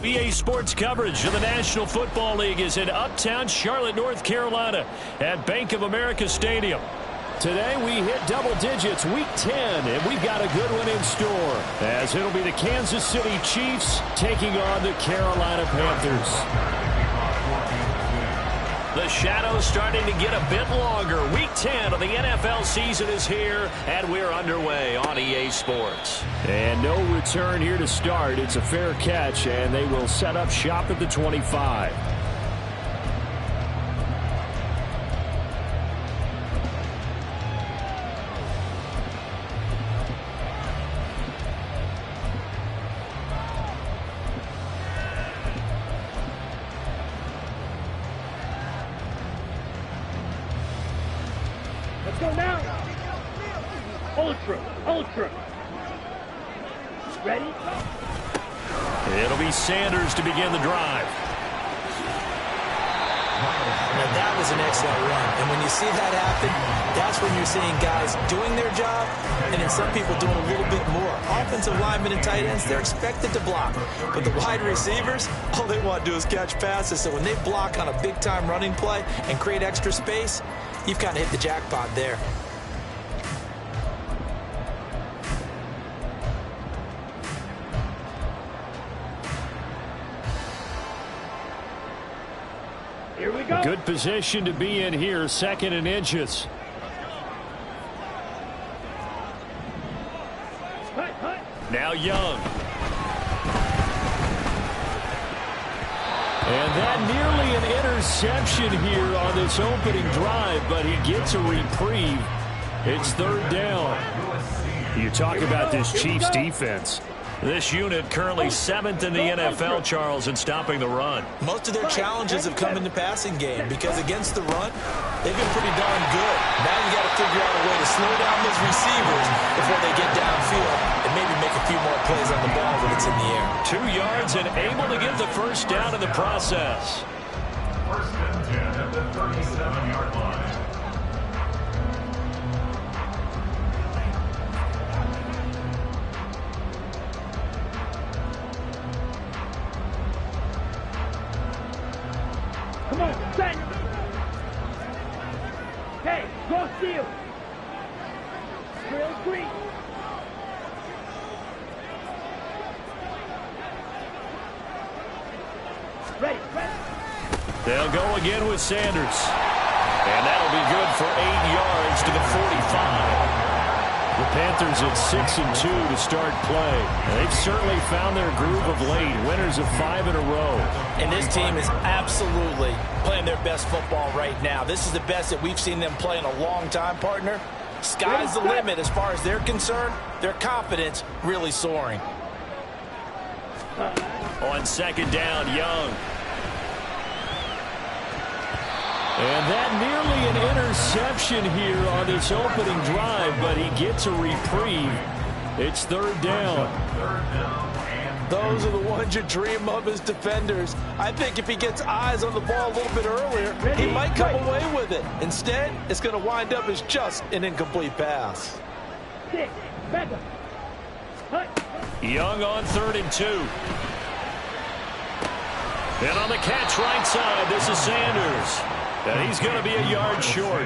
EA Sports coverage of the National Football League is in uptown Charlotte, North Carolina at Bank of America Stadium. Today we hit double digits, week 10, and we've got a good one in store, as it'll be the Kansas City Chiefs taking on the Carolina Panthers. The shadow's starting to get a bit longer. Week 10 of the NFL season is here, and we're underway on EA Sports. And no return here to start. It's a fair catch, and they will set up shop at the 25. Ultra. Ready? It'll be Sanders to begin the drive. Now that was an excellent run. And when you see that happen, that's when you're seeing guys doing their job and then some people doing a little bit more. Offensive linemen and tight ends, they're expected to block. But the wide receivers, all they want to do is catch passes. So when they block on a big-time running play and create extra space, you've kind of hit the jackpot there. Good position to be in here, 2nd and inches. Now Young. And that nearly an interception here on this opening drive, but he gets a reprieve. It's 3rd down. You talk about this Chiefs defense. This unit currently 7th in the NFL, Charles, in stopping the run. Most of their challenges have come in the passing game because against the run, they've been pretty darn good. Now you got to figure out a way to slow down those receivers before they get downfield and maybe make a few more plays on the ball when it's in the air. 2 yards and able to get the first down in the process. 1st and 10 at the 37-yard line. Come on, set. Hey, go steal. Drill 3. Ready. They'll go again with Sanders. And that'll be good for 8 yards to the 45. The Panthers at 6-2 to start play. They've certainly found their groove of late. Winners of 5 in a row. And this team is absolutely playing their best football right now. This is the best that we've seen them play in a long time, partner. Sky's the limit as far as they're concerned. Their confidence really soaring. On 2nd down, Young. And that nearly an interception here on this opening drive, but he gets a reprieve. It's 3rd down. Those are the ones you dream of as defenders. I think if he gets eyes on the ball a little bit earlier, he might come away with it. Instead, it's going to wind up as just an incomplete pass. Young on 3rd and 2. And on the catch right side, this is Sanders. And he's going to be a yard short.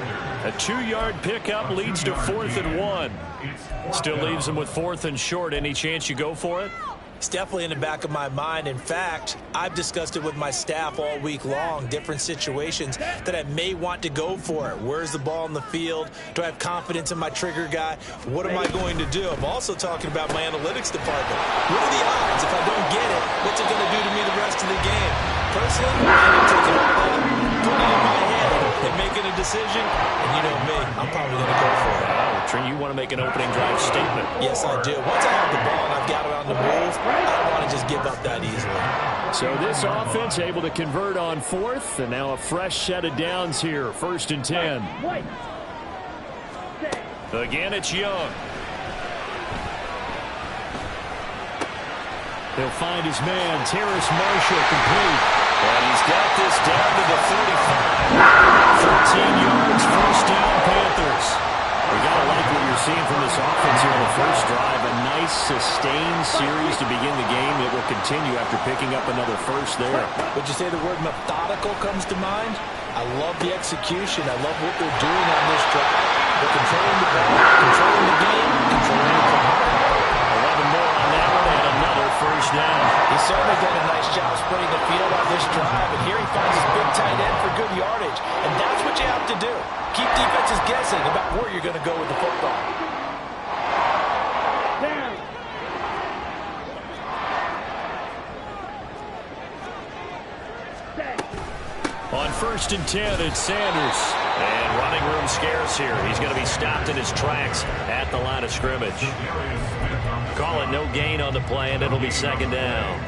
A 2-yard pickup leads to 4th and 1. Still leaves him with 4th and short. Any chance you go for it? It's definitely in the back of my mind. In fact, I've discussed it with my staff all week long, different situations that I may want to go for it. Where's the ball in the field? Do I have confidence in my trigger guy? What am I going to do? I'm also talking about my analytics department. What are the odds? If I don't get it, what's it going to do to me the rest of the game? Personally, I'm taking all that, putting it in my head, and making a decision. And you know me, I'm probably going to go for it. Trent, you want to make an opening drive statement. Yes, I do. Once I have the ball and I've got it on the move, I don't want to just give up that easily. So this offense able to convert on 4th, and now a fresh set of downs here. 1st and 10. Again, it's Young. He'll find his man, Terrace Marshall, complete. And he's got this down to the 35. 13 yards, first down, Panthers. We got to like what you're seeing from this offense here in the first drive. A nice, sustained series to begin the game that will continue after picking up another first there. Would you say the word methodical comes to mind? I love the execution. I love what they're doing on this drive. They're controlling the ball, controlling the game, controlling the clock. 11 more on that one and another first down. He's certainly done a nice job spreading the field on this drive, and here he finds his big tight end for good yardage. And that's what you have to do. Keep defenses guessing about where you're going to go with the football. Down. Set. On 1st and 10, it's Sanders. And running room scarce here. He's going to be stopped in his tracks at the line of scrimmage. Call it no gain on the play, and it'll be 2nd down.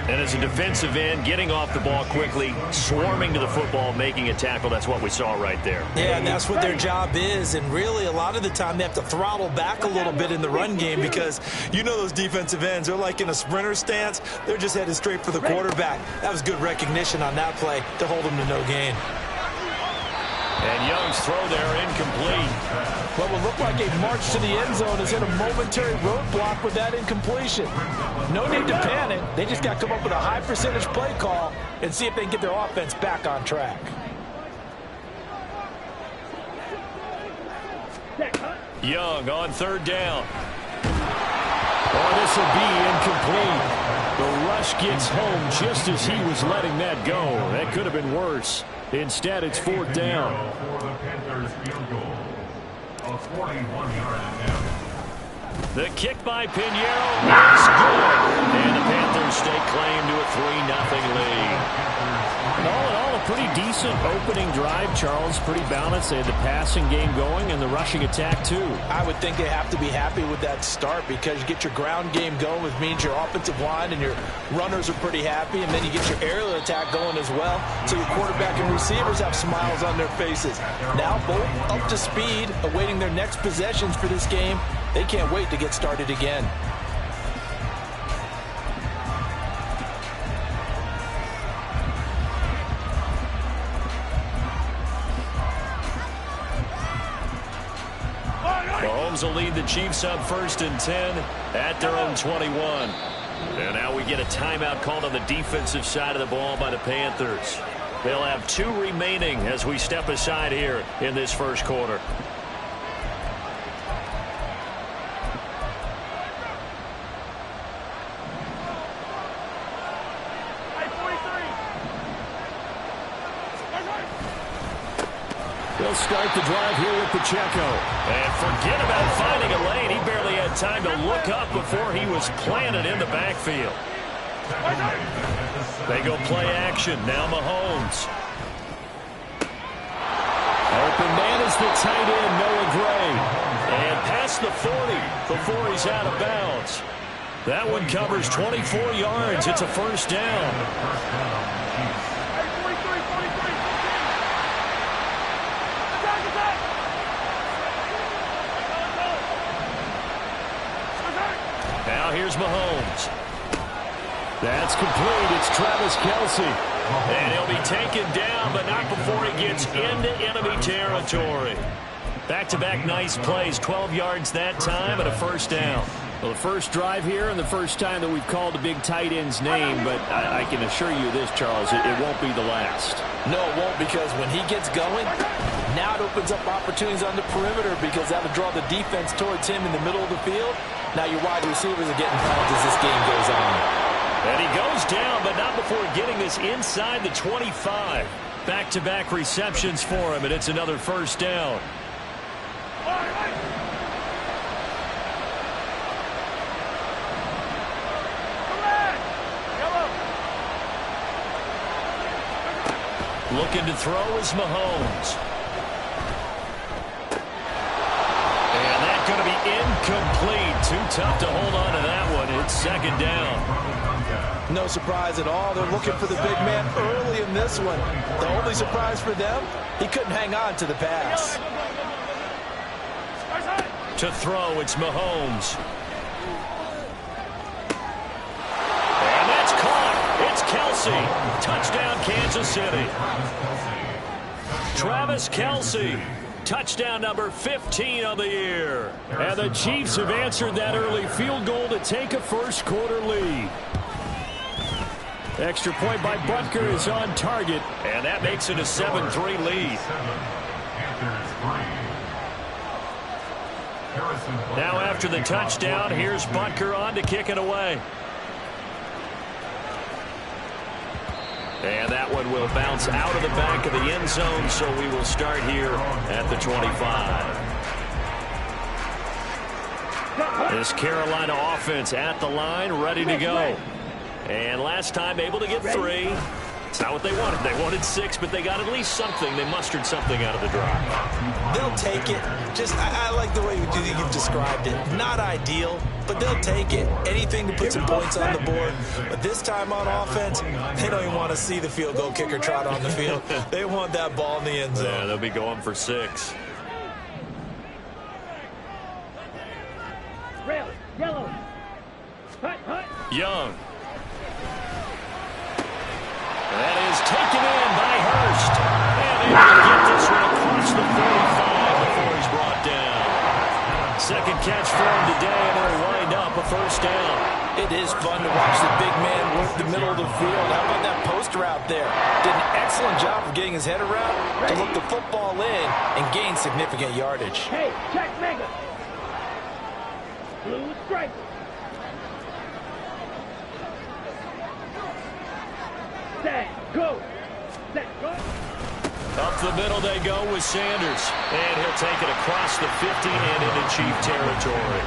And as a defensive end, getting off the ball quickly, swarming to the football, making a tackle, that's what we saw right there. Yeah, and that's what their job is. And really, a lot of the time, they have to throttle back a little bit in the run game because you know those defensive ends, they're like in a sprinter stance. They're just headed straight for the quarterback. That was good recognition on that play to hold them to no gain. And Young's throw there incomplete. What will look like a march to the end zone is in a momentary roadblock with that incompletion. No need to panic. They just got to come up with a high percentage play call and see if they can get their offense back on track. Young on 3rd down. Oh, this will be incomplete. The rush gets home just as he was letting that go. That could have been worse. Instead, it's 4th down. For the Panthers field goal. A 41-yard attempt. The kick by Pinheiro is good. And the Panthers stake claim to a 3-0 lead. And all in all, a pretty decent opening drive, Charles. Pretty balanced. They had the passing game going and the rushing attack, too. I would think they have to be happy with that start because you get your ground game going, which means your offensive line and your runners are pretty happy, and then you get your aerial attack going as well, so your quarterback and receivers have smiles on their faces. Now both up to speed, awaiting their next possessions for this game. They can't wait to get started again. Mahomes will lead the Chiefs up 1st and 10 at their own 21. And now we get a timeout called on the defensive side of the ball by the Panthers. They'll have 2 remaining as we step aside here in this first quarter. They'll start the drive here with Pacheco. And forget about finding a lane. He barely had time to look up before he was planted in the backfield. They go play action. Now Mahomes. Open man is the tight end, Noah Gray. And past the 40 before he's out of bounds. That one covers 24 yards. It's a 1st down. Now here's Mahomes. That's complete. It's Travis Kelce. And he'll be taken down, but not before he gets into enemy territory. Back-to-back nice plays. 12 yards that time and a 1st down. Well, the first drive here and the first time that we've called a big tight end's name, but I can assure you this, Charles, it won't be the last. No, it won't, because when he gets going, now it opens up opportunities on the perimeter because that'll draw the defense towards him in the middle of the field. Now your wide receivers are getting pumped as this game goes on. And he goes down, but not before getting this inside the 25. Back-to-back receptions for him, and it's another 1st down. Looking to throw is Mahomes. And that's going to be incomplete. Too tough to hold on to that one. It's 2nd down. No surprise at all. They're looking for the big man early in this one. The only surprise for them, he couldn't hang on to the pass. To throw, it's Mahomes. And that's caught. It's Kelce. Touchdown, Kansas City. Travis Kelce Touchdown number 15 of the year. And the Chiefs have answered that early field goal to take a first quarter lead. Extra point by Butker is on target, and that makes it a 7-3 lead. Now after the touchdown, here's Butker on to kick it away. And that one will bounce out of the back of the end zone, so we will start here at the 25. This Carolina offense at the line, ready to go. And last time able to get 3. It's not what they wanted. They wanted 6, but they got at least something. They mustered something out of the drive. They'll take it. I like the way you've described it. Not ideal, but they'll take it. Anything to put some points on the board. But this time on offense, they don't even want to see the field goal kicker trot on the field. They want that ball in the end zone. Yeah, they'll be going for 6. Red, yellow. Hut, hut. Young. That is taken in by Hurst. And able to get this one across the 45 before he's brought down. Second catch for him today, and it'll wind up a first down. It is fun to watch the big man work the middle of the field. How about that post route there? Did an excellent job of getting his head around to look the football in and gain significant yardage. Hey, check mega. Blue stripe. Set, go. Set, go. Up the middle they go with Sanders. And he'll take it across the 50 and into Chief territory.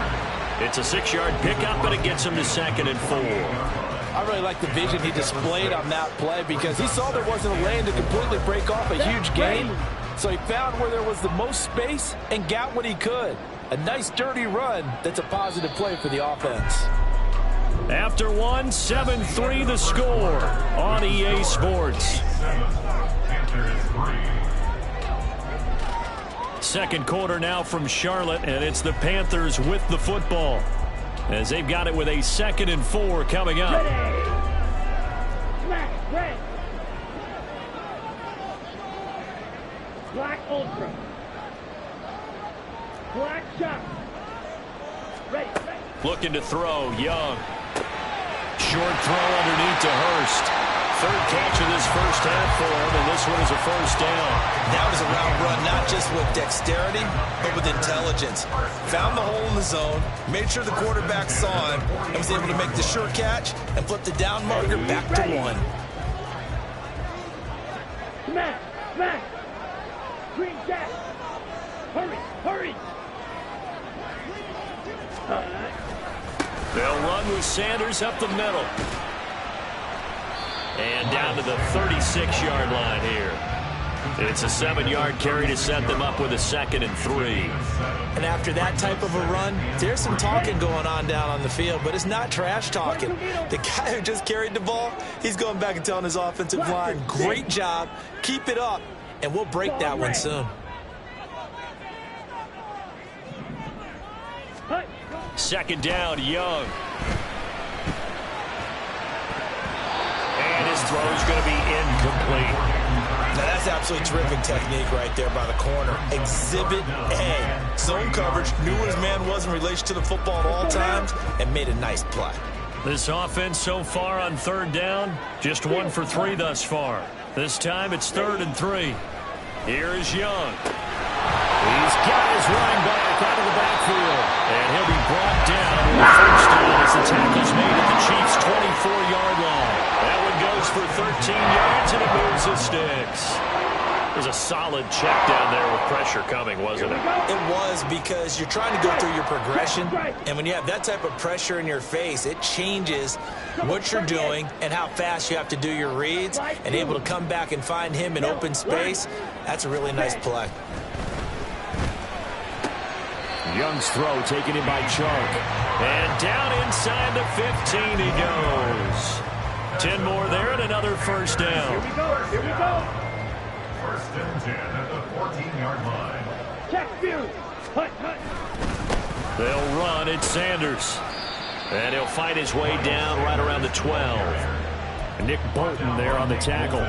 It's a 6-yard pickup, but it gets him to 2nd and 4. I really like the vision he displayed on that play because he saw there wasn't a lane to completely break off a huge gain. So he found where there was the most space and got what he could. A nice dirty run that's a positive play for the offense. After 1, 7-3 the score on EA Sports. Second quarter now from Charlotte, and it's the Panthers with the football as they've got it with a 2nd and 4 coming up. Ready. Smack, red. Black ultra. Black shot. Ready, ready. Looking to throw, Young. Short throw underneath to Hurst. Third catch of this first half for him, and this one is a first down. That was a route run, not just with dexterity, but with intelligence. Found the hole in the zone, made sure the quarterback saw him, and was able to make the sure catch and flip the down marker back to 1. Smack, smack. Green jack. Hurry, hurry. They'll run with Sanders up the middle. And down to the 36-yard line here. It's a 7-yard carry to set them up with a 2nd and 3. And after that type of a run, there's some talking going on down on the field, but it's not trash talking. The guy who just carried the ball, he's going back and telling his offensive line, great job, keep it up, and we'll break that one soon. Second down, Young. And his throw is going to be incomplete. Now that's absolutely terrific technique right there by the corner. Exhibit A. Zone coverage, knew where his man was in relation to the football at all times, and made a nice play. This offense so far on 3rd down, just 1 for 3 thus far. This time it's 3rd and 3. Here is Young. He's got his running back out of the backfield. And he'll be brought down with a first down as the tackle's made at the Chiefs' 24-yard line. That one goes for 13 yards, and it moves the sticks. It was a solid check down there with pressure coming, wasn't it? It was, because you're trying to go through your progression, and when you have that type of pressure in your face, it changes what you're doing and how fast you have to do your reads, and able to come back and find him in open space. That's a really nice play. Young's throw taken in by Chark. And down inside the 15 he goes. 10 more there and another first down. Here we go, here we go. 1st and 10 at the 14-yard line. Check view. Hut, hut. They'll run at Sanders. And he'll fight his way down right around the 12. Nick Bolton there on the tackle.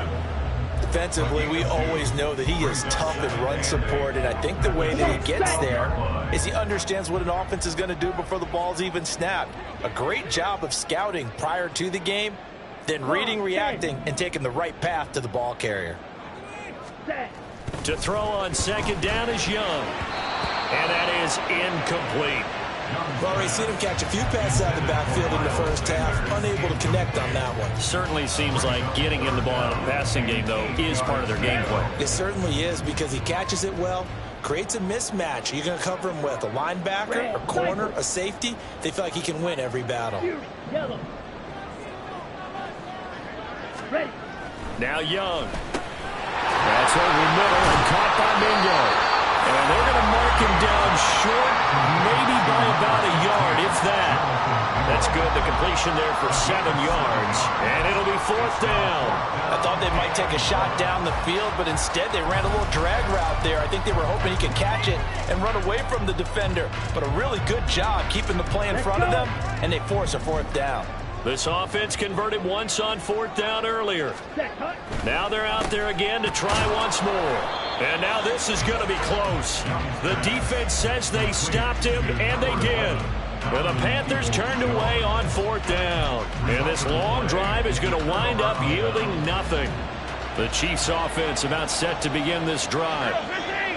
defensively, we always know that he is tough in run support, and I think the way that he gets there is he understands what an offense is going to do before the ball's even snapped. A great job of scouting prior to the game, then reading, reacting, and taking the right path to the ball carrier. To throw on second down is Young. And that is incomplete. We've already seen him catch a few passes out of the backfield in the first half, unable to connect on that one. Certainly seems like getting him the ball out of the passing game, though, is part of their game plan. It certainly is, because he catches it well, creates a mismatch. You're going to cover him with a linebacker, a corner, a safety. They feel like he can win every battle. Yellow. Ready. Now Young. That's over the middle and caught by Mingo. And they're going to mark him down short, maybe by about a yard, if that. That's good. The completion there for 7 yards. And it'll be 4th down. I thought they might take a shot down the field, but instead they ran a little drag route there. I think they were hoping he could catch it and run away from the defender. But a really good job keeping the play in front of them, and they force a 4th down. This offense converted once on 4th down earlier. Now they're out there again to try once more. And now this is going to be close. The defense says they stopped him, and they did. But the Panthers turned away on 4th down. And this long drive is going to wind up yielding nothing. The Chiefs offense about set to begin this drive.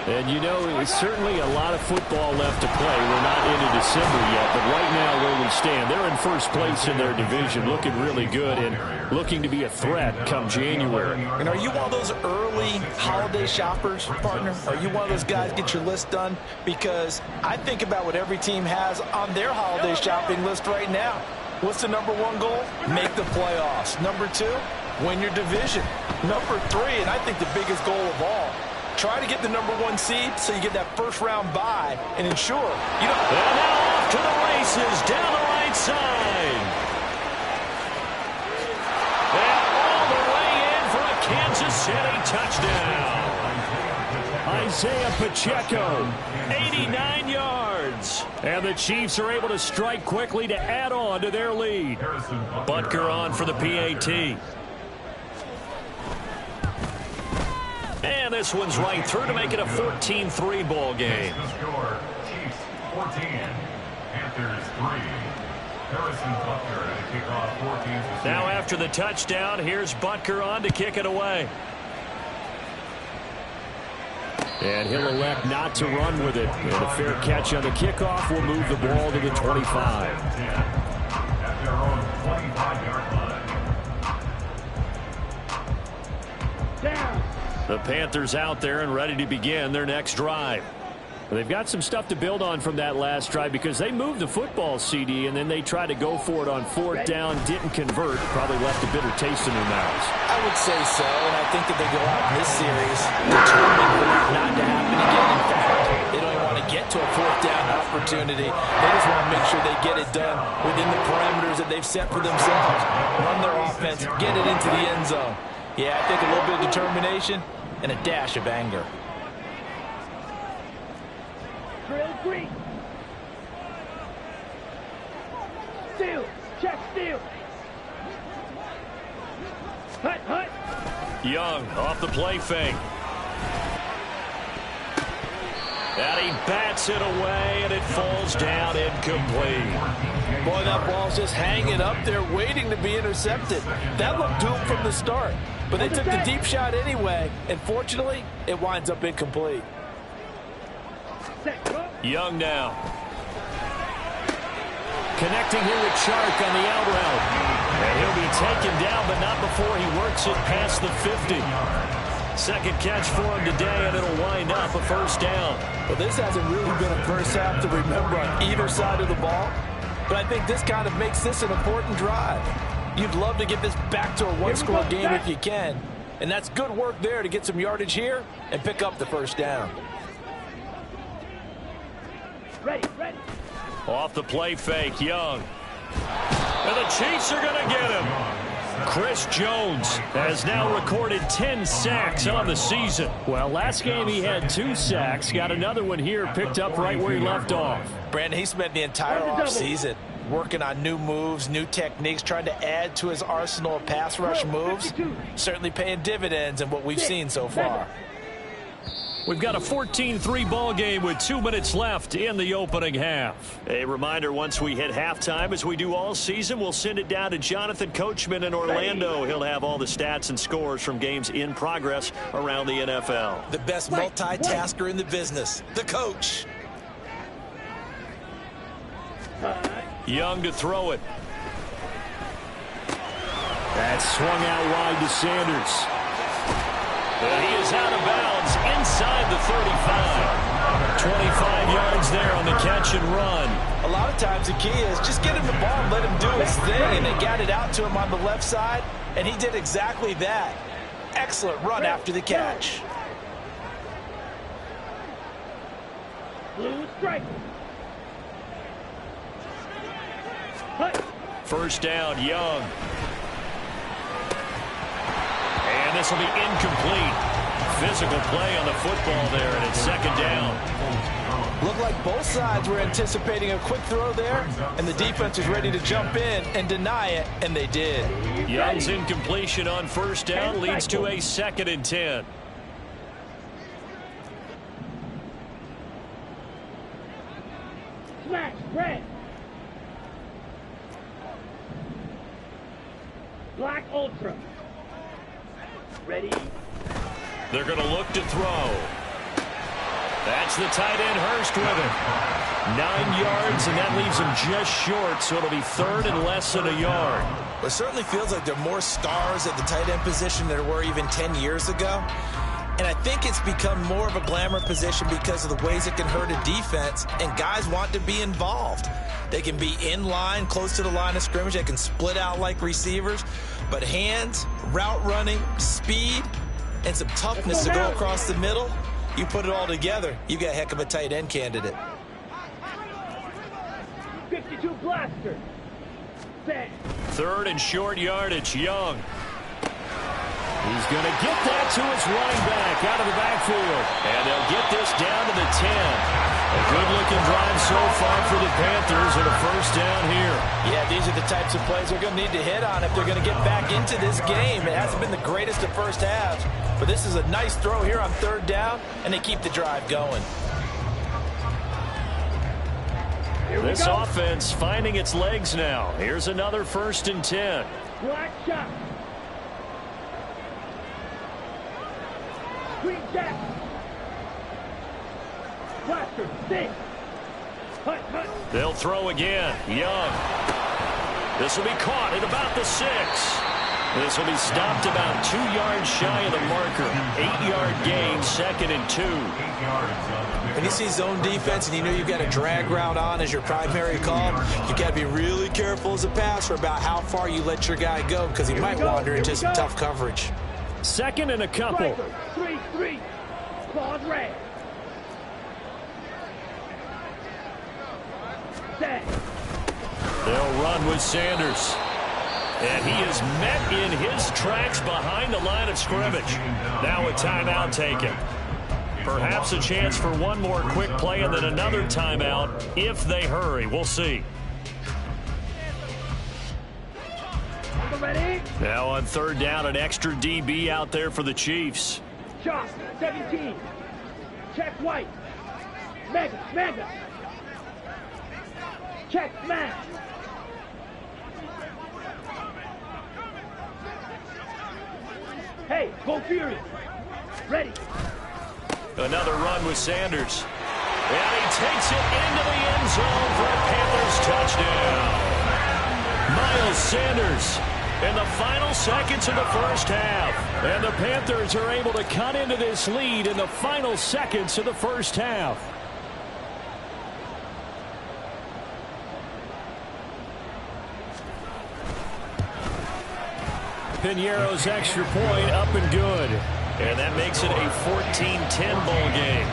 And you know, it's certainly a lot of football left to play. We're not into December yet, but right now where we stand, they're in first place in their division, looking really good and looking to be a threat come January. And are you one of those early holiday shoppers, partner? Are you one of those guys get your list done? Because I think about what every team has on their holiday shopping list right now. What's the #1 goal? Make the playoffs. #2, win your division. #3, and I think the biggest goal of all, try to get the #1 seed so you get that first-round bye and ensure you don't... And now off to the races down the right side. And all the way in for a Kansas City touchdown. Isaiah Pacheco, 89 yards. And the Chiefs are able to strike quickly to add on to their lead. Butker on for the PAT. And this one's right through to make it a 14-3 ball game. The score, Chiefs 14, Panthers 3. Harrison Butker at a kickoff 14-6. Now after the touchdown, here's Butker on to kick it away. And he'll elect not to run with it. And a fair catch on the kickoff will move the ball to the 25. At their own 25-yard line. Down. The Panthers out there and ready to begin their next drive. They've got some stuff to build on from that last drive because they moved the football, CD, and then they tried to go for it on 4th down, didn't convert, probably left a bitter taste in their mouths. I would say so, and I think that they go out in this series determined for that not to happen again. In fact, they don't even want to get to a 4th down opportunity. They just want to make sure they get it done within the parameters that they've set for themselves. Run their offense, get it into the end zone. Yeah, I think a little bit of determination and a dash of anger. Drill green. Steal. Check steal. Hut, hut. Young off the play fake. And he bats it away, and it falls down incomplete. Boy, that ball's just hanging up there waiting to be intercepted. That looked doomed from the start. But they took the deep shot anyway, and fortunately, it winds up incomplete. Young now. Connecting here with Chark on the out route. And he'll be taken down, but not before he works it past the 50. Second catch for him today, and it'll wind up a 1st down. Well, this hasn't really been a first half to remember on either side of the ball. But I think this kind of makes this an important drive. You'd love to get this back to a one-score game if you can. And that's good work there to get some yardage here and pick up the 1st down. Ready, ready. Off the play fake, Young. And the Chiefs are going to get him. Chris Jones has now recorded 10 sacks on the season. Well, last game he had 2 sacks. Got another one here picked up right where he left off. Brandon, he spent the entire offseason working on new moves, new techniques, trying to add to his arsenal of pass rush moves. Certainly paying dividends in what we've seen so far. We've got a 14-3 ball game with 2 minutes left in the opening half. A reminder, once we hit halftime, as we do all season, we'll send it down to Jonathan Coachman in Orlando. He'll have all the stats and scores from games in progress around the NFL. The best multitasker in the business, the coach. Young to throw it. That's swung out wide to Sanders. And he is out of bounds inside the 35. 25 yards there on the catch and run. A lot of times the key is just get him the ball and let him do his thing, and they got it out to him on the left side, and he did exactly that. Excellent run after the catch. Blue strike. First down, Young. And this will be incomplete. Physical play on the football there, and it's second down. Looked like both sides were anticipating a quick throw there, and the defense was ready to jump in and deny it, and they did. Young's incompletion on first down leads to a 2nd and 10. Smash, red. Black Ultra. Ready? They're going to look to throw. That's the tight end, Hurst, with it. 9 yards, and that leaves him just short, so it'll be 3rd and less than a yard. Well, it certainly feels like there are more stars at the tight end position than there were even 10 years ago. And I think it's become more of a glamour position because of the ways it can hurt a defense, and guys want to be involved. They can be in line, close to the line of scrimmage. They can split out like receivers. But hands, route running, speed, and some toughness to go across the middle, you put it all together, you got a heck of a tight end candidate. 52 blaster. Set. 3rd and short yardage, Young. He's going to get that to his running back out of the backfield. And they'll get this down to the 10. A good-looking drive so far for the Panthers and a first down here. Yeah, these are the types of plays they're going to need to hit on if they're going to get back into this game. It hasn't been the greatest of first halves, but this is a nice throw here on 3rd down, and they keep the drive going. This offense finding its legs now. Here's another 1st and 10. Black shot. Green jack. Blaster, six. Hut, hut. They'll throw again. Young. This will be caught at about the 6. This will be stopped about 2 yards shy of the marker. 8-yard gain, 2nd and 2. When you see zone defense and you know you've got a drag route on as your primary call, you got to be really careful as a passer about how far you let your guy go because he might wander into some tough coverage. 2nd and a couple. 3-3. Claws red. Set. They'll run with Sanders. And he is met in his tracks behind the line of scrimmage. Now a timeout taken. Perhaps a chance for one more quick play and then another timeout if they hurry. We'll see. Ready? Now on 3rd down, an extra DB out there for the Chiefs. Shot, 17. Check white. Mega. Check smash. Hey, go Fury. Ready. Another run with Sanders. And he takes it into the end zone for a Panthers touchdown. Miles Sanders in the final seconds of the first half. And the Panthers are able to cut into this lead in the final seconds of the first half. Piñeiro's extra point up and good. And that makes it a 14-10 ball game.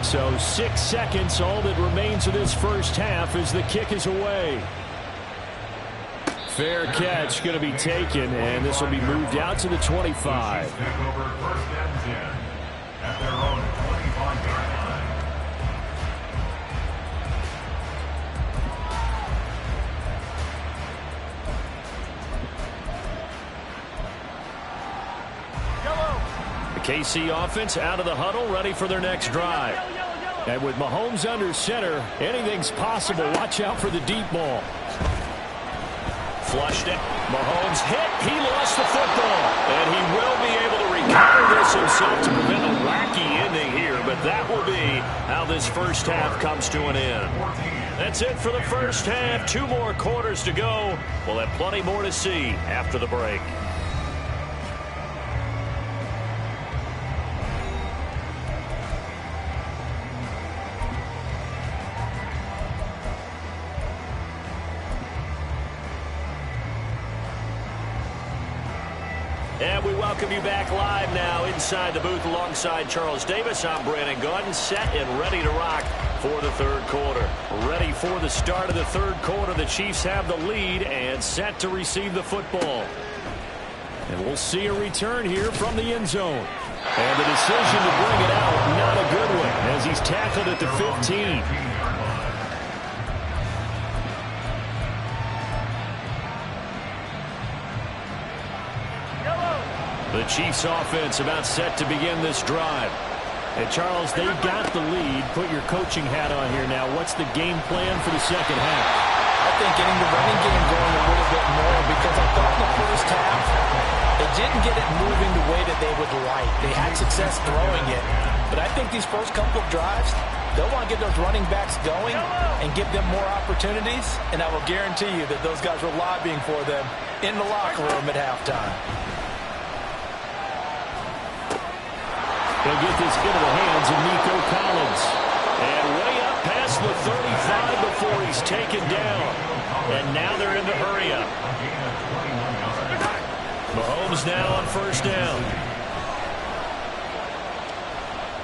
So 6 seconds, all that remains of this first half as the kick is away. Fair catch going to be taken, and this will be moved out to the 25. The KC offense out of the huddle, ready for their next drive. And with Mahomes under center, anything's possible. Watch out for the deep ball. Flushed it. Mahomes hit. He lost the football. And he will be able to recover this himself to prevent a wacky ending here. But that will be how this first half comes to an end. That's it for the first half. 2 more quarters to go. We'll have plenty more to see after the break. And we welcome you back live now inside the booth alongside Charles Davis. I'm Brandon Gaudin, set and ready to rock for the third quarter. Ready for the start of the third quarter. The Chiefs have the lead and set to receive the football. And we'll see a return here from the end zone. And the decision to bring it out, not a good one, as he's tackled at the 15. The Chiefs offense about set to begin this drive. And Charles, they've got the lead. Put your coaching hat on here now. What's the game plan for the second half? I think getting the running game going a little bit more, because I thought in the first half they didn't get it moving the way that they would like. They had success throwing it. But I think these first couple of drives, they'll want to get those running backs going and give them more opportunities. And I will guarantee you that those guys were lobbying for them in the locker room at halftime. He'll get this into the hands of Nico Collins. And way up past the 35 before he's taken down. And now they're in the hurry up. Mahomes now on first down.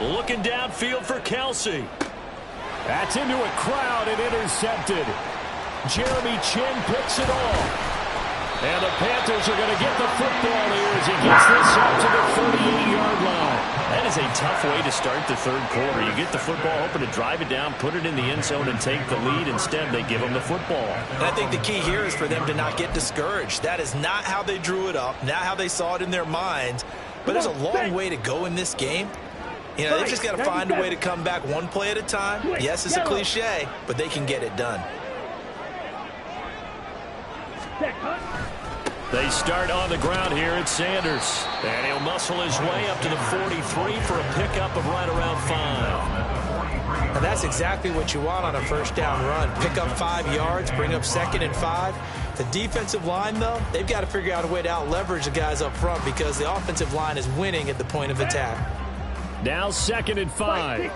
Looking downfield for Kelsey. That's into a crowd and intercepted. Jeremy Chin picks it off. And the Panthers are going to get the football here as he gets this up to the 38-yard line. That is a tough way to start the third quarter. You get the football, hoping to drive it down, put it in the end zone, and take the lead. Instead, they give them the football. And I think the key here is for them to not get discouraged. That is not how they drew it up, not how they saw it in their minds. But there's a long way to go in this game. You know, they've just got to find a way to come back one play at a time. Yes, it's a cliche, but they can get it done. They start on the ground here at Sanders. And he'll muscle his way up to the 43 for a pickup of right around 5. And that's exactly what you want on a first down run. Pick up 5 yards, bring up 2nd and 5. The defensive line, though, they've got to figure out a way to out-leverage the guys up front because the offensive line is winning at the point of attack. Now 2nd and 5.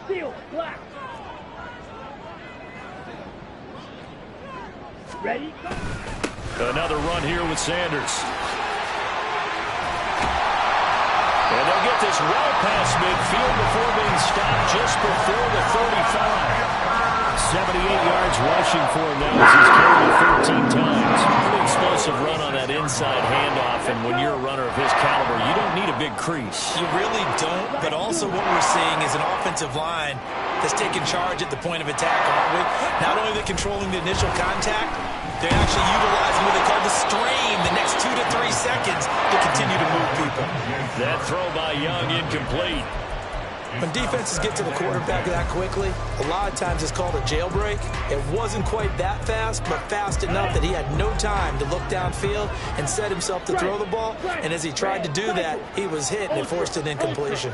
Steal, black. Ready? Another run here with Sanders. And they'll get this well past midfield before being stopped just before the 35. 78 yards rushing for him now as he's carried 13 times. Pretty explosive run on that inside handoff, and when you're a runner of his caliber, you don't need a big crease. You really don't, but also what we're seeing is an offensive line that's taking charge at the point of attack, aren't we? Not only are they controlling the initial contact, they're actually utilizing what they call the strain the next 2 to 3 seconds to continue to move people. That throw by Young incomplete. When defenses get to the quarterback that quickly, a lot of times it's called a jailbreak. It wasn't quite that fast, but fast enough that he had no time to look downfield and set himself to throw the ball. And as he tried to do that, he was hit and it forced an incompletion.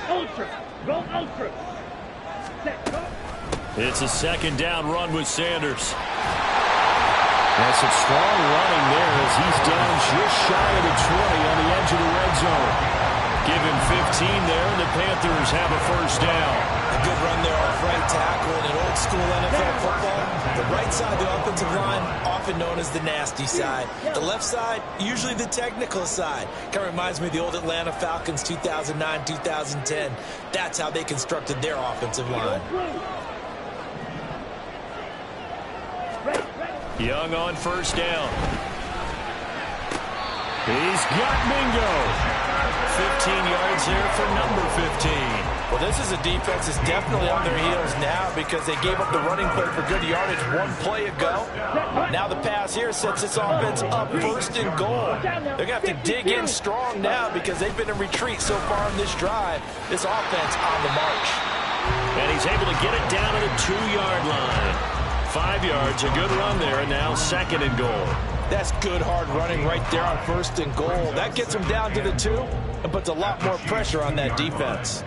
Ultra. Go ultra. Set, go. It's a 2nd down run with Sanders. That's some strong running there as he's down just shy of the 20 on the edge of the red zone. Give him 15 there, and the Panthers have a first down. A good run there off right tackle in an old school NFL football. The right side of the offensive line, often known as the nasty side. The left side, usually the technical side. Kind of reminds me of the old Atlanta Falcons 2009, 2010. That's how they constructed their offensive line. Young on first down. He's got Mingo. 15 yards there for number 15. Well, this is a defense that's definitely on their heels now because they gave up the running play for good yardage one play ago. Now the pass here sets this offense up first and goal. They're going to have to dig in strong now because they've been in retreat so far in this drive. This offense on the march. And he's able to get it down to the 2-yard line. 5 yards, a good run there, and now 2nd and goal. That's good hard running right there on 1st and goal. That gets them down to the 2 and puts a lot more pressure on that defense.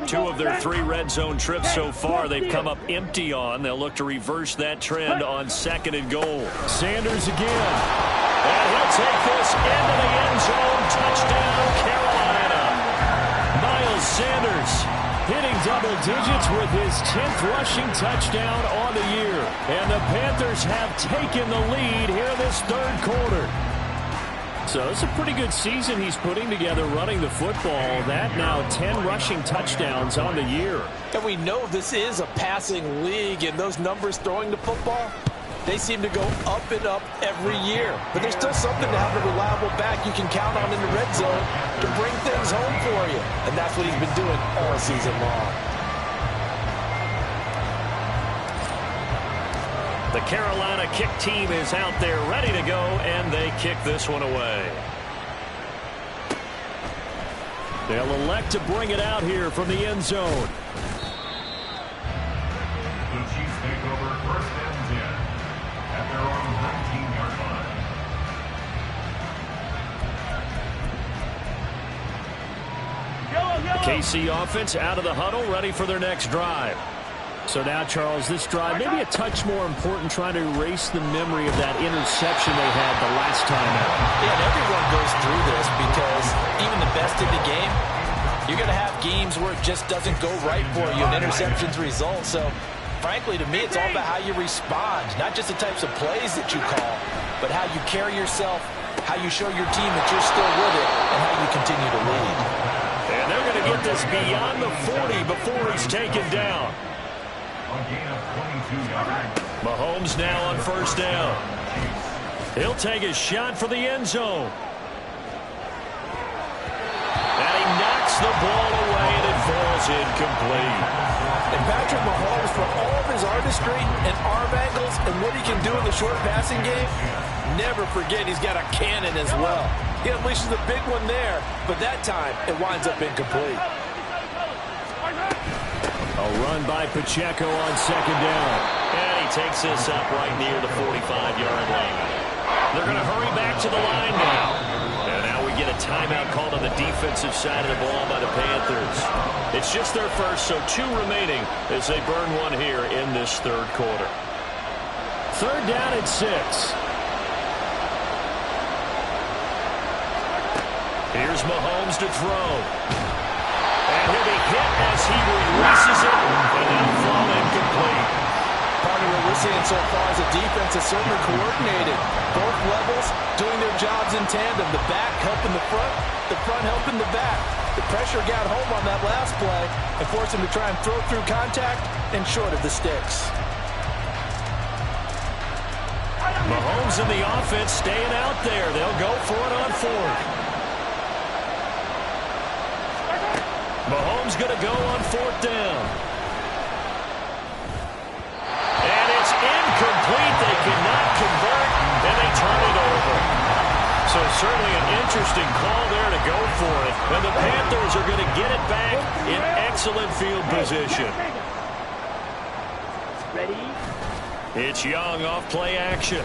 Two of their 3 red zone trips so far, they've come up empty on. They'll look to reverse that trend on 2nd and goal. Sanders again. And he'll take this into the end zone. Touchdown, Carolina. Miles Sanders hitting double digits with his 10th rushing touchdown on the year. And the Panthers have taken the lead here in this 3rd quarter. So it's a pretty good season he's putting together running the football. That now 10 rushing touchdowns on the year. And we know this is a passing league, and those numbers throwing the football, they seem to go up and up every year. But there's still something to have a reliable back you can count on in the red zone to bring things home for you. And that's what he's been doing all season long. The Carolina kick team is out there ready to go, and they kick this one away. They'll elect to bring it out here from the end zone. The Chiefs take over 1st and 10 at their own 19-yard line. KC offense out of the huddle, ready for their next drive. So now, Charles, this drive maybe a touch more important, trying to erase the memory of that interception they had the last time out. Yeah, and everyone goes through this because even the best in the game, you're going to have games where it just doesn't go right for you and interceptions result. So, frankly, to me, it's all about how you respond, not just the types of plays that you call, but how you carry yourself, how you show your team that you're still with it, and how you continue to lead. And they're going to get this beyond the 40 before he's taken down. Mahomes now on 1st down. He'll take a shot for the end zone. And he knocks the ball away, and it falls incomplete. And Patrick Mahomes, for all of his artistry and arm angles and what he can do in the short passing game, never forget he's got a cannon as well. He unleashes a big one there, but that time it winds up incomplete. A run by Pacheco on 2nd down. And he takes this up right near the 45-yard line. They're going to hurry back to the line now. And now we get a timeout called on the defensive side of the ball by the Panthers. It's just their first, so 2 remaining as they burn one here in this 3rd quarter. 3rd down and 6. Here's Mahomes to throw. And he'll be hit as he releases it, and that'll fall incomplete. Part of what we're seeing so far is a defense that's certainly coordinated. Both levels doing their jobs in tandem. The back helping the front helping the back. The pressure got home on that last play and forced him to try and throw through contact and short of the sticks. Mahomes and the offense staying out there. They'll go for it on 4th. Mahomes going to go on 4th down. And it's incomplete. They cannot convert, and they turn it over. So certainly an interesting call there to go for it. And the Panthers are going to get it back in excellent field position. Ready? It's Young off play action.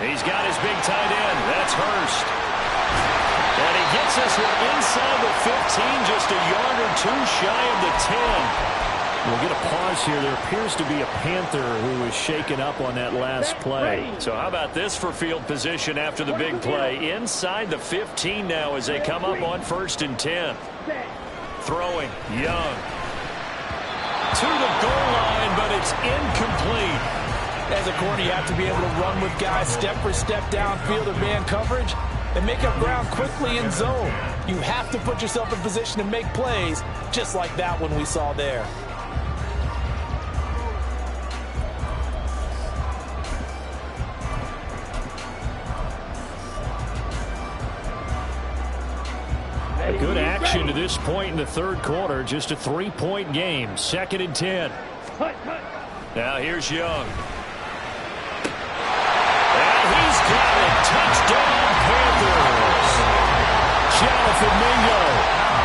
He's got his big tight end. That's Hurst. And he gets this one inside the 15, just a yard or 2 shy of the 10. We'll get a pause here. There appears to be a Panther who was shaken up on that last play. So how about this for field position after the big play? Inside the 15 now as they come up on 1st and 10. Throwing, Young. To the goal line, but it's incomplete. As a corner, you have to be able to run with guys step for step downfield of man coverage and make up ground quickly in zone. You have to put yourself in position to make plays, just like that one we saw there. A good action to this point in the third quarter. Just a 3-point game. 2nd and 10. Now here's Young. And he's got it. Touchdown, Panthers. Jonathan Mingo,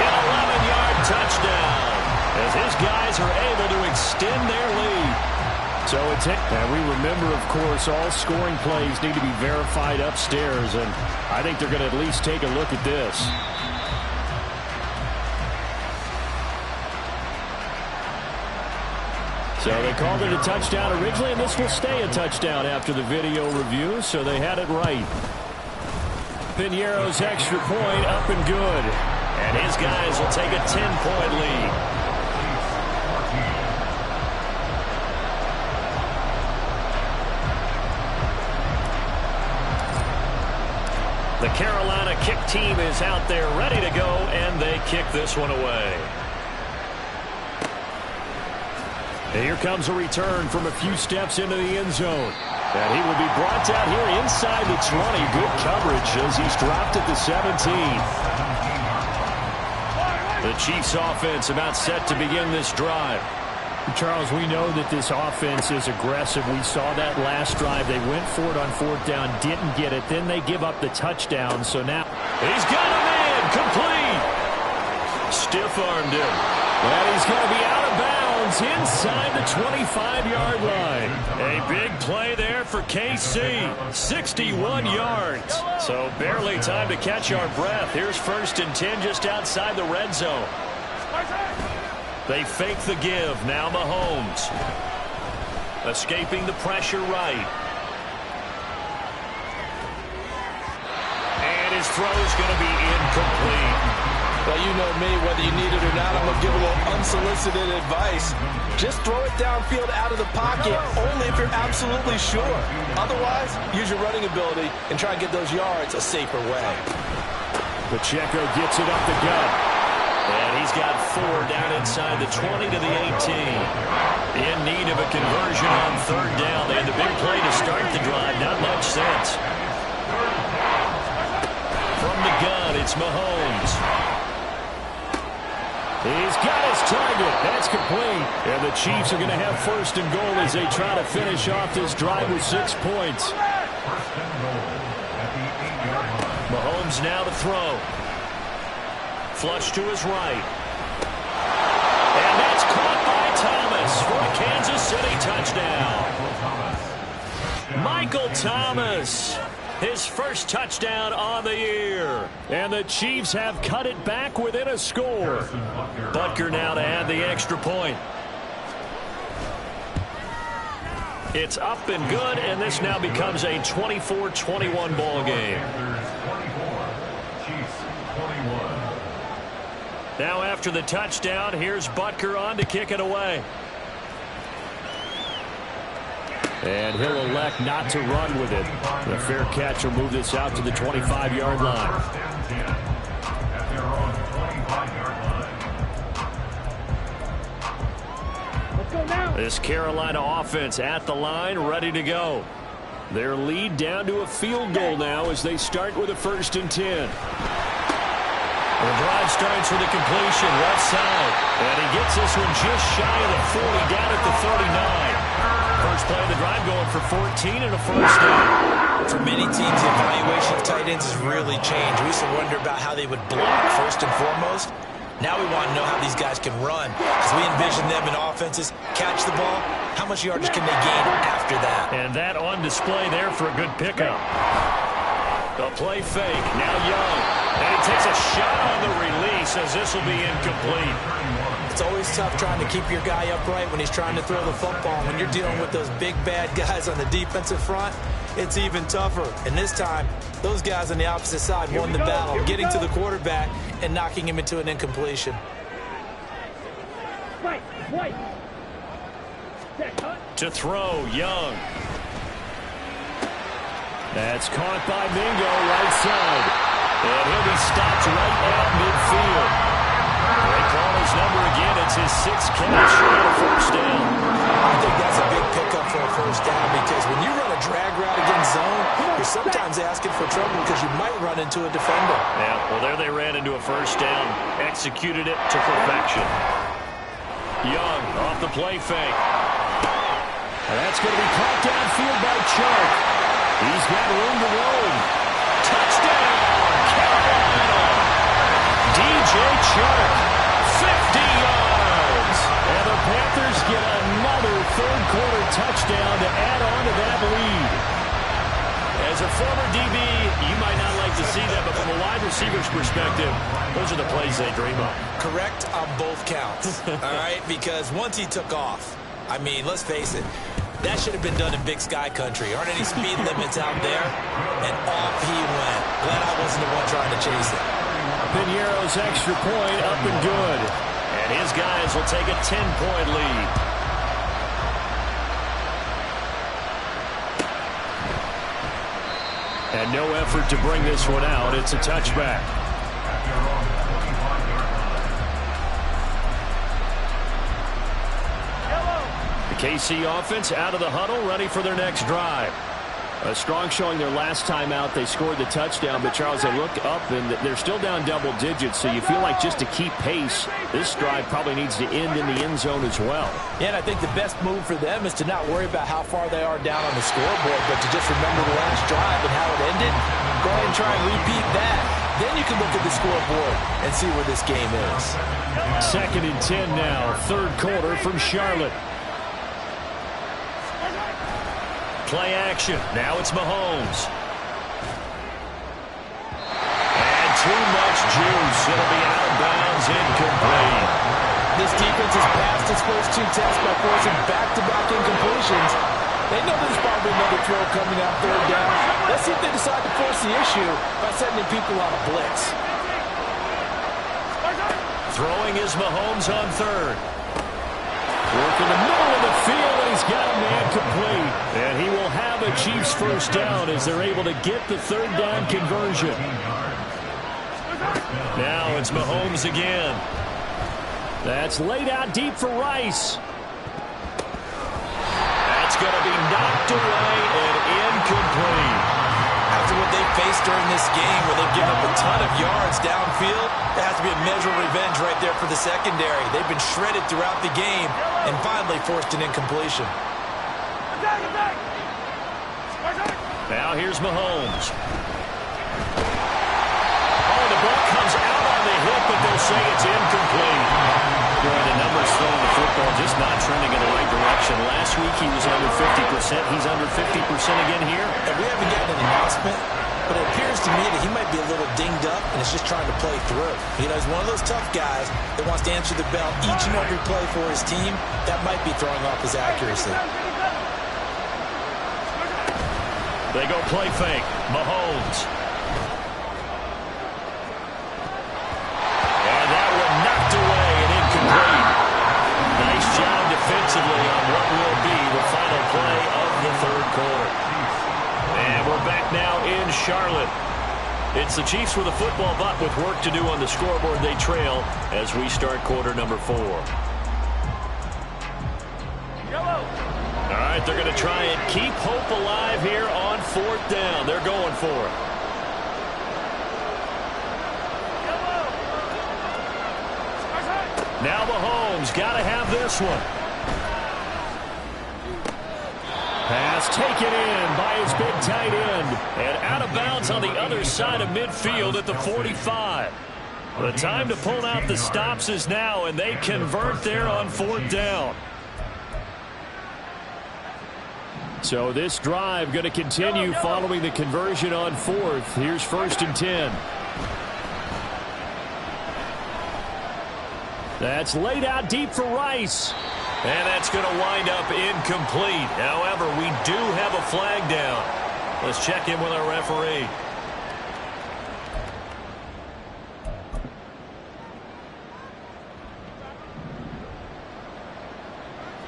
an 11-yard touchdown, as his guys are able to extend their lead. So it's it. And we remember, of course, all scoring plays need to be verified upstairs, and I think they're going to at least take a look at this. So they called it a touchdown originally, and this will stay a touchdown after the video review, so they had it right. Piñeiro's extra point up and good. And his guys will take a 10-point lead. The Carolina kick team is out there ready to go, and they kick this one away. And here comes a return from a few steps into the end zone. And he will be brought down here inside the 20. Good coverage as he's dropped at the 17. The Chiefs offense about set to begin this drive. Charles, we know that this offense is aggressive. We saw that last drive. They went for it on 4th down, didn't get it. Then they give up the touchdown. So now he's got a man complete. Stiff-armed him. And he's going to be out of bounds inside the 25-yard line. A big play there for KC. 61 yards. So barely time to catch our breath. Here's 1st and 10 just outside the red zone. They fake the give. Now Mahomes. Escaping the pressure right. And his throw is going to be incomplete. Well, you know me, whether you need it or not, I'm going to give a little unsolicited advice. Just throw it downfield out of the pocket, only if you're absolutely sure. Otherwise, use your running ability and try and get those yards a safer way. Pacheco gets it up the gut. And he's got 4 down inside the 20 to the 18. In need of a conversion on 3rd down. They had the big play to start the drive. Not much sense. From the gun, it's Mahomes. He's got his target. That's complete. And the Chiefs are going to have 1st and goal as they try to finish off this drive with 6 points. Mahomes now to throw. Flush to his right. And that's caught by Thomas for a Kansas City touchdown. Michael Thomas. His first touchdown on the year. And the Chiefs have cut it back within a score. Butker now to add the extra point. It's up and good, and this now becomes a 24-21 ball game. Now after the touchdown, here's Butker on to kick it away. And he'll elect not to run with it. The fair catch will move this out to the 25-yard line. Let's go now. This Carolina offense at the line, ready to go. Their lead down to a field goal now as they start with a 1st and 10. The drive starts with a completion left side. And he gets this one just shy of the 40 down at the 39. First play of the drive going for 14 and a 1st down. For many teams, the evaluation of tight ends has really changed. We used to wonder about how they would block first and foremost. Now we want to know how these guys can run, because we envision them in offenses catch the ball. How much yardage can they gain after that? And that on display there for a good pickup. A play fake. Now Young. And he takes a shot on the release as this will be incomplete. It's always tough trying to keep your guy upright when he's trying to throw the football. When you're dealing with those big, bad guys on the defensive front, it's even tougher. And this time, those guys on the opposite side won the battle, getting to the quarterback and knocking him into an incompletion. To throw, Young. That's caught by Mingo, right side. And he'll be stopped right at midfield. They call his number again. It's his 6th catch and a 1st down. I think that's a big pickup for a 1st down, because when you run a drag route against zone, you're sometimes asking for trouble because you might run into a defender. Yeah, well, there they ran into a first down, executed it to perfection. Young off the play fake. And that's going to be caught downfield by Chark. He's got room to roam. Touchdown, Carolina. DJ Chark, 50 yards. And the Panthers get another third-quarter touchdown to add on to that lead. As a former DB, you might not like to see that, but from a wide receiver's perspective, those are the plays they dream of. Correct on both counts, all right? Because once he took off, I mean, let's face it, that should have been done in Big Sky country. Aren't any speed limits out there? And off he went. Glad I wasn't the one trying to chase it. Piñeiro's extra point up and good. And his guys will take a 10-point lead. And no effort to bring this one out. It's a touchback. The KC offense out of the huddle, ready for their next drive. A strong showing their last time out. They scored the touchdown, but Charles, they look up and they're still down double digits, so you feel like just to keep pace, this drive probably needs to end in the end zone as well. Yeah, and I think the best move for them is to not worry about how far they are down on the scoreboard, but to just remember the last drive and how it ended. Go ahead and try and repeat that. Then you can look at the scoreboard and see where this game is. 2nd and 10 now, third quarter from Charlotte. Play action. Now it's Mahomes. And too much juice. It'll be out of bounds, incomplete. This defense has passed its first 2 tests by forcing back-to-back incompletions. They know there's probably another throw coming out third down. Let's see if they decide to force the issue by sending people on a blitz. Throwing is Mahomes on third. Work in the middle of the field, and he's got a man complete. And he will have a Chiefs first down as they're able to get the third down conversion. Now it's Mahomes again. That's laid out deep for Rice. That's going to be knocked away and incomplete. After what they faced during this game where they've given up a ton of yards downfield, there has to be a measure of revenge right there for the secondary. They've been shredded throughout the game and finally forced an incompletion. Now here's Mahomes. Oh, the ball comes out on the hip, but they'll say it's incomplete. Boy, the numbers throwing the football just not trending in the right direction. Last week he was under 50%. He's under 50% again here. And we haven't gotten an announcement, but it appears to me that he might be a little dinged up and is just trying to play through. You know, he's one of those tough guys that wants to answer the bell each and every play for his team. That might be throwing off his accuracy. They go play fake. Mahomes. And that one knocked away and incomplete. Nice job defensively on what will be the final play of the third quarter. And we're back now in Charlotte. It's the Chiefs with a football, but with work to do on the scoreboard, they trail as we start quarter number 4. All right, they're going to try and keep hope alive here on 4th down. They're going for it. Now Mahomes got to have this one. Pass taken in by his big tight end. And out of bounds on the other side of midfield at the 45. The time to pull out the stops is now, and they convert there on 4th down. So this drive going to continue following the conversion on 4th. Here's 1st and 10. That's laid out deep for Rice. And that's going to wind up incomplete. However, we do have a flag down. Let's check in with our referee.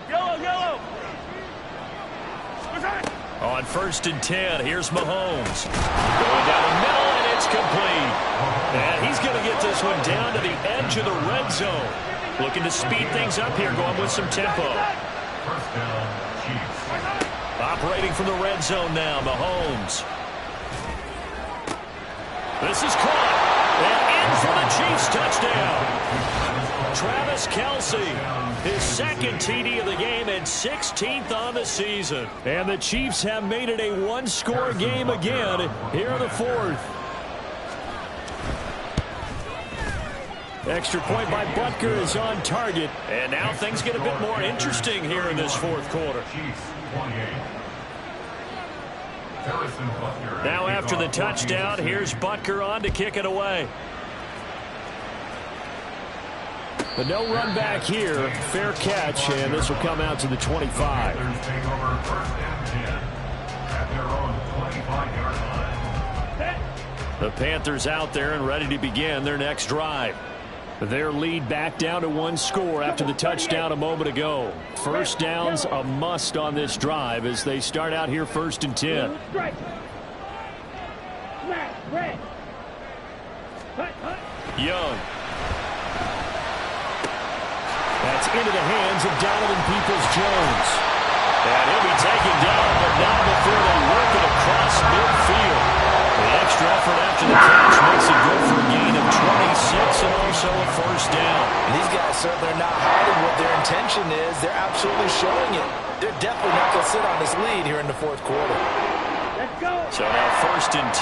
Yellow! On 1st and 10, here's Mahomes. Going down the middle, and it's complete. And he's going to get this one down to the edge of the red zone. Looking to speed things up here, going with some tempo. First down, Chiefs. Operating from the red zone now, Mahomes. This is caught. And touchdown. Travis Kelce, his second TD of the game and 16th on the season. And the Chiefs have made it a one-score game again here in the fourth. Extra point by Butker is on target. And now things get a bit more interesting here in this fourth quarter. Now after the touchdown, here's Butker on to kick it away. But no run back here. Fair catch, and this will come out to the 25. The Panthers out there and ready to begin their next drive. Their lead back down to one score after the touchdown a moment ago. First down's a must on this drive as they start out here 1st and 10. Young. That's into the hands of Donovan Peoples-Jones. And he'll be taken down, but not before they work it across midfield. The extra effort after the catch makes it good for a gain of 26 and also a first down. And these guys certainly are not hiding what their intention is. They're absolutely showing it. They're definitely not going to sit on this lead here in the fourth quarter. Let's go. So now 1st and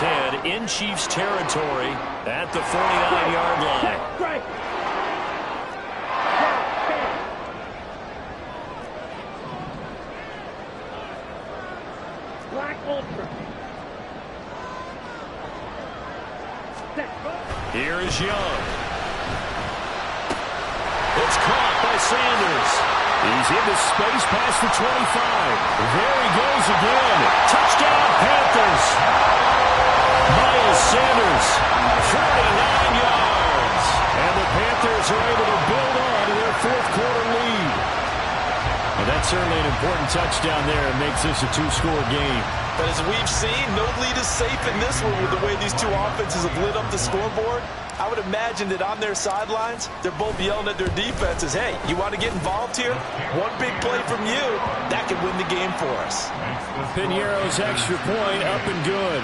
10 in Chiefs territory at the 49-yard line. Strike. Black Ultra. Here is Young. It's caught by Sanders. He's into space past the 25. There he goes again. Touchdown, Panthers. Miles Sanders, 49 yards. And the Panthers are able to build on to their fourth quarter lead. And that's certainly an important touchdown there. It makes this a two-score game. But as we've seen, no lead is safe in this one with the way these two offenses have lit up the scoreboard. I would imagine that on their sidelines, they're both yelling at their defenses, hey, you want to get involved here? One big play from you, that could win the game for us. Piñeiro's extra point up and good.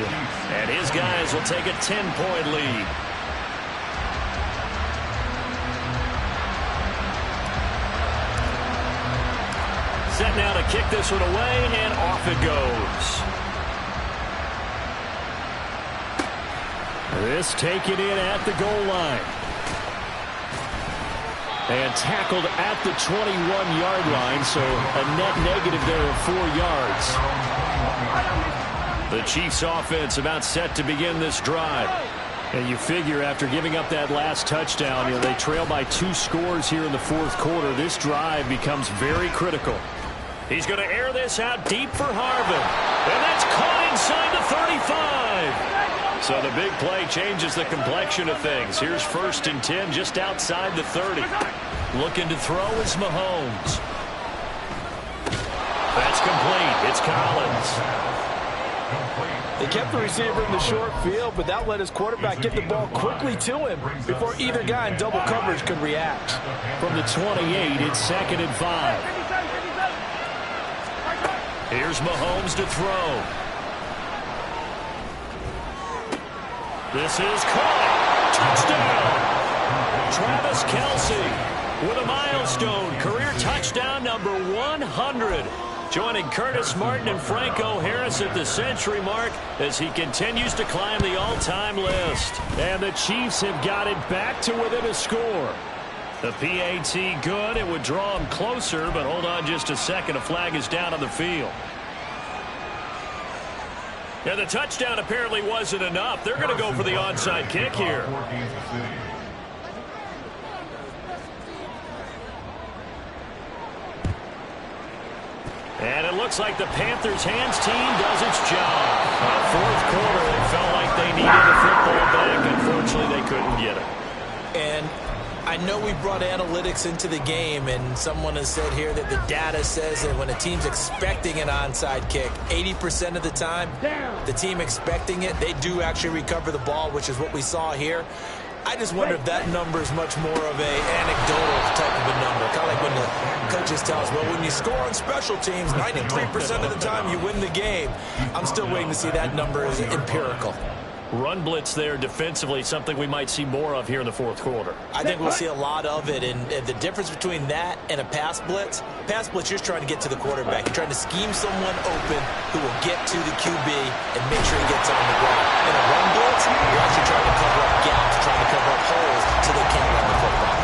And his guys will take a 10-point lead. Set now to kick this one away, and off it goes. This taken in at the goal line. And tackled at the 21-yard line, so a net negative there of 4 yards. The Chiefs offense about set to begin this drive. And you figure after giving up that last touchdown, they trail by 2 scores here in the fourth quarter. This drive becomes very critical. He's going to air this out deep for Harvin. And that's caught inside the 35. So the big play changes the complexion of things. Here's 1st and 10 just outside the 30. Looking to throw is Mahomes. That's complete. It's Collins. They kept the receiver in the short field, but that let his quarterback get the ball quickly to him before either guy in double coverage could react. From the 28, it's 2nd and 5. Here's Mahomes to throw. This is caught. Touchdown. Travis Kelce with a milestone. Career touchdown number 100. Joining Curtis Martin and Franco Harris at the century mark as he continues to climb the all-time list. And the Chiefs have got it back to within a score. The PAT good. It would draw them closer, but hold on just a second. A flag is down on the field. And the touchdown apparently wasn't enough. They're going to go for the onside kick here. And it looks like the Panthers' hands team does its job. Fourth quarter, they felt like they needed the football back. Unfortunately, they couldn't get it. And I know we brought analytics into the game, and someone has said here that the data says that when a team's expecting an onside kick, 80% of the time, the team expecting it, they do actually recover the ball, which is what we saw here. I just wonder if that number is much more of a anecdotal type of a number. Kind of like when the coaches tell us, well, when you score on special teams, 93% of the time you win the game. I'm still waiting to see that number as empirical. Run blitz there defensively, something we might see more of here in the fourth quarter. I think we'll see a lot of it, and the difference between that and a pass blitz, you're just trying to get to the quarterback. You're trying to scheme someone open who will get to the QB and make sure he gets on the ground. In a run blitz, you're actually trying to cover up gaps, trying to cover up holes so they can't run the football.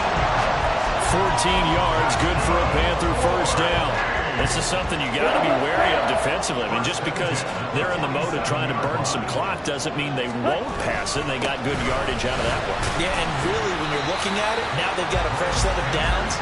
14 yards, good for a Panther first down. This is something you got to be wary of defensively. I mean, just because they're in the mode of trying to burn some clock doesn't mean they won't pass it. And they got good yardage out of that one. Yeah, and really, when you're looking at it, now they've got a fresh set of downs.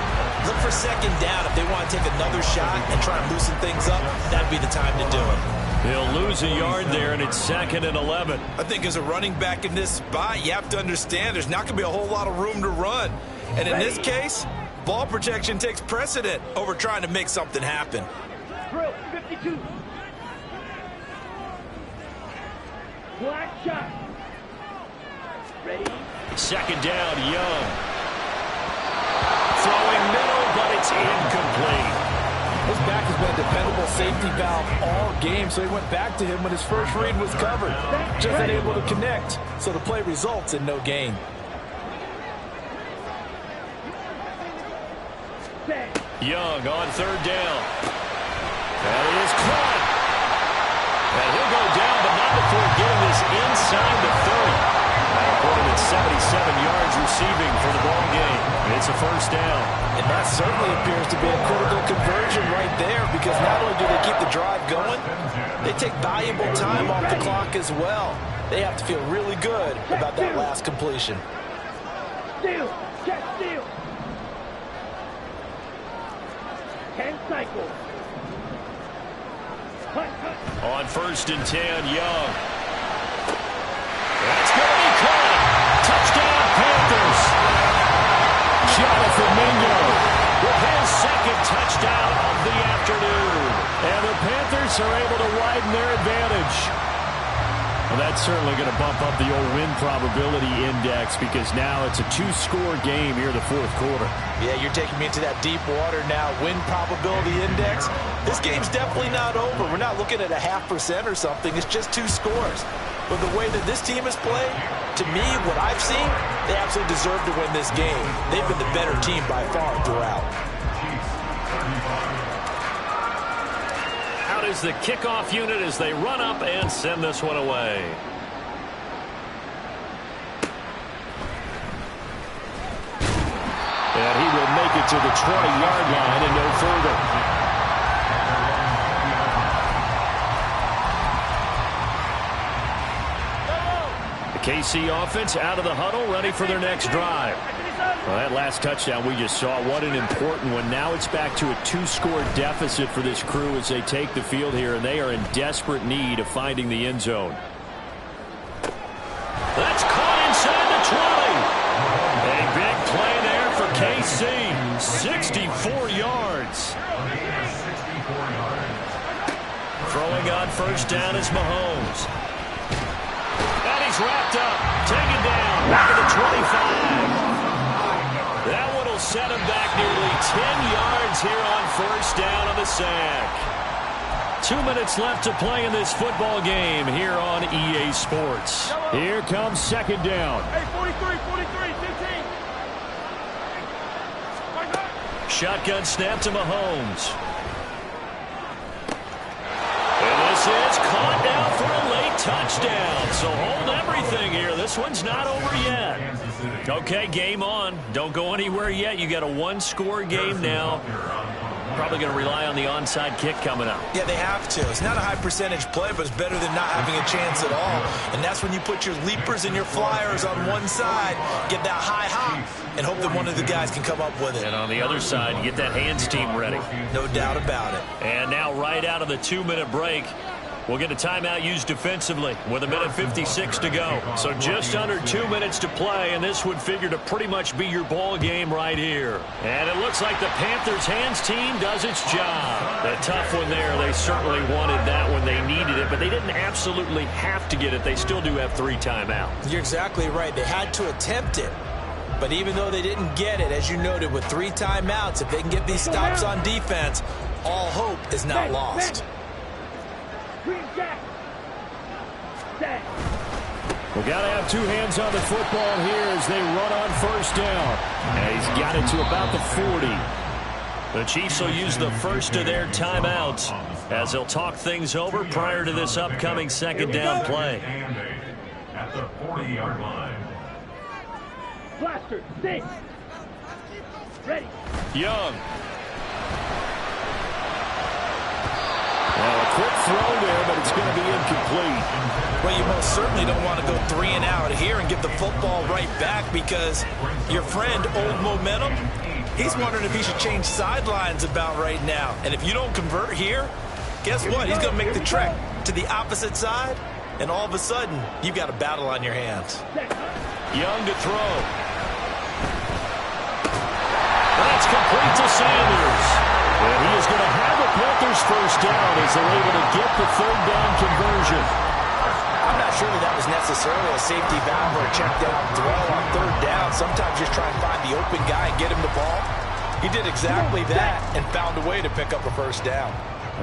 Look for second down. If they want to take another shot and try and loosen things up, that'd be the time to do it. He'll lose a yard there, and it's 2nd and 11. I think as a running back in this spot, you have to understand there's not going to be a whole lot of room to run. And in this case, ball protection takes precedent over trying to make something happen. Drill 52. Black shot. Ready? 2nd down, Young. Throwing middle, but it's incomplete. This back has been a dependable safety valve all game, so he went back to him when his first read was covered. Just unable to connect, so the play results in no gain. Young on 3rd down. That is caught. And he'll go down, but not before getting this inside the 30. That'll put him at 77 yards receiving for the ball game. It's a first down. And that certainly appears to be a critical conversion right there, because not only do they keep the drive going, they take valuable time off the clock as well. They have to feel really good about that last completion. Steal. Check steal. 10 cycles. On 1st and 10, Young. That's going to be caught. Touchdown, Panthers. Jonathan Mingo with his 2nd touchdown of the afternoon. And the Panthers are able to widen their advantage. Well, that's certainly going to bump up the old win probability index, because now it's a 2-score game here in the fourth quarter. Yeah, you're taking me into that deep water now. Win probability index. This game's definitely not over. We're not looking at a 0.5% or something. It's just 2 scores. But the way that this team has played, to me, what I've seen, they absolutely deserve to win this game. They've been the better team by far throughout. Out is the kickoff unit as they run up and send this one away. And he will make it to the 20-yard line and no further. KC offense out of the huddle, ready for their next drive. Well, that last touchdown we just saw, what an important one. Now it's back to a 2-score deficit for this crew as they take the field here, and they are in desperate need of finding the end zone. That's caught inside the 20. A big play there for KC. 64 yards. Throwing on 1st down is Mahomes. Wrapped up, taken down, back at the 25. That one will set him back nearly 10 yards here on 1st down on the sack. 2 minutes left to play in this football game here on EA Sports. Here comes 2nd down. Hey, 43, 15. Shotgun snap to Mahomes. And this is caught now for a late touchdown. So hold everything here. This one's not over yet. Okay, game on. Don't go anywhere yet. You got a 1-score game now. Probably going to rely on the onside kick coming up. Yeah, they have to. It's not a high percentage play, but it's better than not having a chance at all. And that's when you put your leapers and your flyers on one side, get that high hop, and hope that one of the guys can come up with it. And on the other side, you get that hands team ready. No doubt about it. And now right out of the 2-minute break, we'll get a timeout used defensively with 1:56 to go. So just under 2 minutes to play, and this would figure to pretty much be your ball game right here. And it looks like the Panthers' hands team does its job. A tough one there. They certainly wanted that when they needed it, but they didn't absolutely have to get it. They still do have 3 timeouts. You're exactly right. They had to attempt it. But even though they didn't get it, as you noted, with 3 timeouts, if they can get these stops on defense, all hope is not lost. Green Jack. Set. We've got to have two hands on the football here as they run on first down. And he's got it to about the 40. The Chiefs will use the first of their timeouts as they'll talk things over prior to this upcoming second down play. At the 40-yard line. Blaster, stay. Ready. Young. Well, a quick throw there, but it's going to be incomplete. Well, you most certainly don't want to go 3 and out here and give the football right back because your friend, Old Momentum, he's wondering if he should change sidelines about right now. And if you don't convert here, guess what? He's going to make the trek to the opposite side, and all of a sudden, you've got a battle on your hands. Young to throw. That's complete to Sanders. And he is going to have the Panthers first down as they're able to get the third down conversion. I'm not sure that was necessarily a safety valve or a check down throw on third down. Sometimes just try and find the open guy and get him the ball. He did exactly that and found a way to pick up a first down.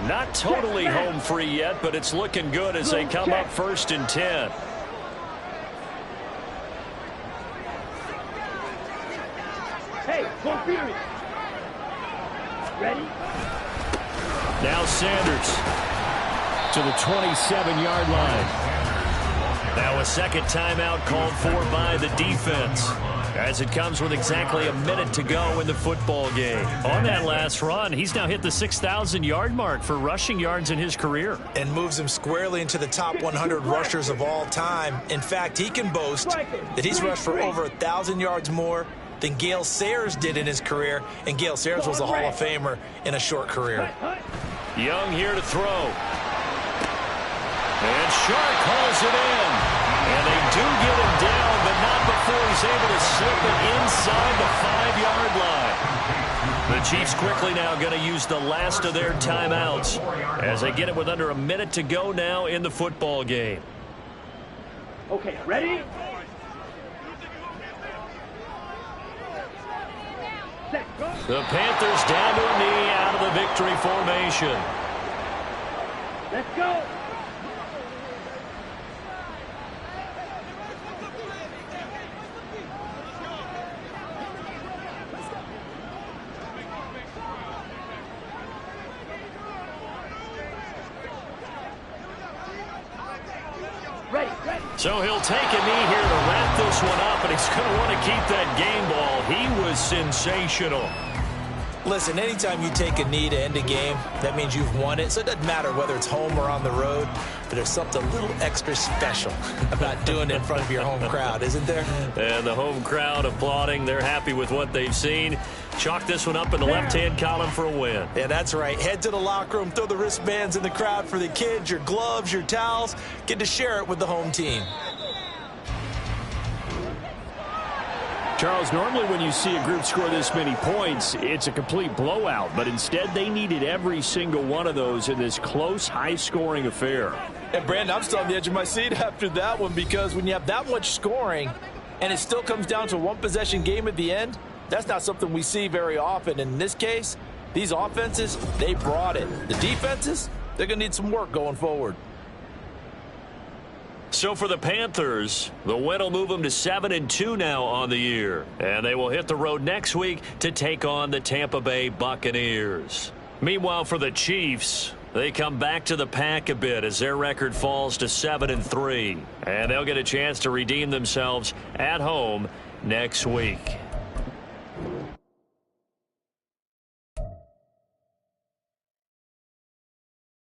Not totally home free yet, but it's looking good as they come up 1st and 10. Hey, go period. Ready? Now Sanders to the 27-yard line. Now a second timeout called for by the defense as it comes with exactly a minute to go in the football game. On that last run, he's now hit the 6,000-yard mark for rushing yards in his career. And moves him squarely into the top 100 rushers of all time. In fact, he can boast that he's rushed for over 1,000 yards more than Gale Sayers did in his career, and Gale Sayers was a Hall of Famer in a short career. Young here to throw. And Shark calls it in. And they do get him down, but not before he's able to slip it inside the 5-yard line. The Chiefs quickly now going to use the last of their timeouts as they get it with under a minute to go now in the football game. Okay, ready? The Panthers down to a knee out of the victory formation. Let's go. Ready. So he'll take a knee here to wrap this one up, and he's going to want to keep that game ball. He was sensational. Listen, anytime you take a knee to end a game, that means you've won it. So it doesn't matter whether it's home or on the road, but there's something a little extra special about doing it in front of your home crowd, isn't there? And the home crowd applauding. They're happy with what they've seen. Chalk this one up in the left-hand column for a win. Yeah, that's right. Head to the locker room, throw the wristbands in the crowd for the kids, your gloves, your towels. Get to share it with the home team. Charles, normally when you see a group score this many points, it's a complete blowout. But instead, they needed every single one of those in this close, high-scoring affair. And, Brandon, I'm still on the edge of my seat after that one because when you have that much scoring and it still comes down to a one-possession game at the end, that's not something we see very often. And in this case, these offenses, they brought it. The defenses, they're going to need some work going forward. So for the Panthers, the win will move them to 7-2 now on the year. And they will hit the road next week to take on the Tampa Bay Buccaneers. Meanwhile, for the Chiefs, they come back to the pack a bit as their record falls to 7-3. And they'll get a chance to redeem themselves at home next week.